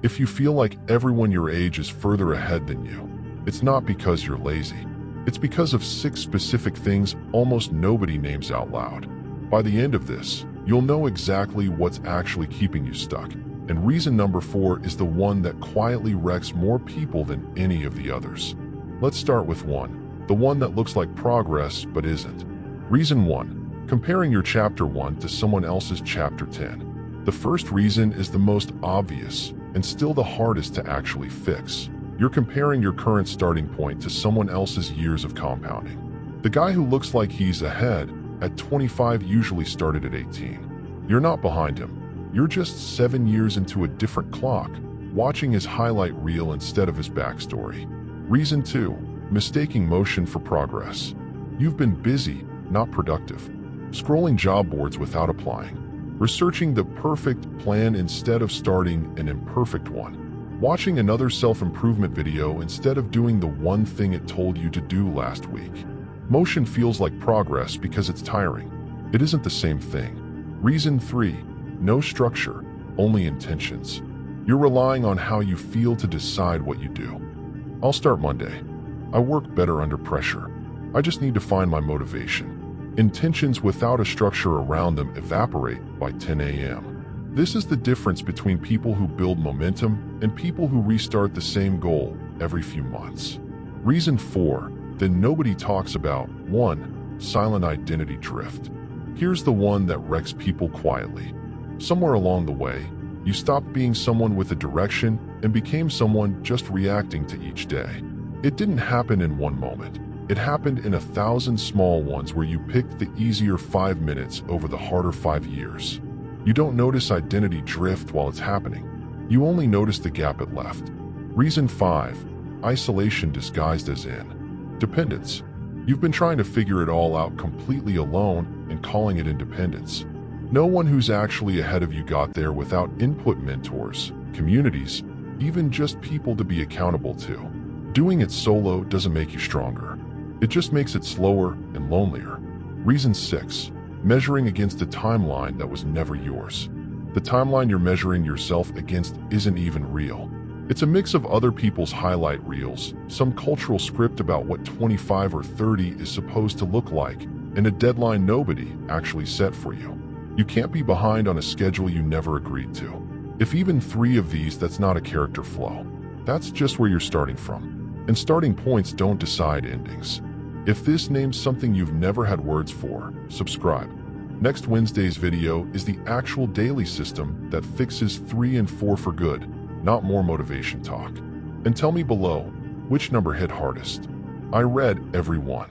If you feel like everyone your age is further ahead than you, it's not because you're lazy. It's because of 6 specific things almost nobody names out loud. By the end of this, you'll know exactly what's actually keeping you stuck. And reason number 4 is the one that quietly wrecks more people than any of the others. Let's start with 1, the one that looks like progress but isn't. Reason 1, comparing your chapter 1 to someone else's chapter 10. The first reason is the most obvious and still the hardest to actually fix. You're comparing your current starting point to someone else's years of compounding. The guy who looks like he's ahead at 25 usually started at 18. You're not behind him. You're just 7 years into a different clock, watching his highlight reel instead of his backstory. Reason 2, mistaking motion for progress. You've been busy, not productive. Scrolling job boards without applying. Researching the perfect plan instead of starting an imperfect one. Watching another self-improvement video instead of doing the one thing it told you to do last week. Motion feels like progress because it's tiring. It isn't the same thing. Reason 3, no structure, only intentions. You're relying on how you feel to decide what you do. I'll start Monday. I work better under pressure. I just need to find my motivation. Intentions without a structure around them evaporate by 10 a.m. This is the difference between people who build momentum and people who restart the same goal every few months. Reason 4, that nobody talks about. 1, silent identity drift. Here's the one that wrecks people quietly. Somewhere along the way, you stopped being someone with a direction and became someone just reacting to each day. It didn't happen in one moment. It happened in 1,000 small ones where you picked the easier 5 minutes over the harder 5 years. You don't notice identity drift while it's happening. You only notice the gap it left. Reason 5, isolation disguised as dependence. You've been trying to figure it all out completely alone and calling it independence. No one who's actually ahead of you got there without input mentors, communities, even just people to be accountable to. Doing it solo doesn't make you stronger. It just makes it slower and lonelier. Reason 6, measuring against a timeline that was never yours. The timeline you're measuring yourself against isn't even real. It's a mix of other people's highlight reels, some cultural script about what 25 or 30 is supposed to look like, and a deadline nobody actually set for you. You can't be behind on a schedule you never agreed to. If even 3 of these, that's not a character flaw. That's just where you're starting from. And starting points don't decide endings. If this names something you've never had words for, subscribe. Next Wednesday's video is the actual daily system that fixes 3 and 4 for good, not more motivation talk. And tell me below, which number hit hardest? I read every one.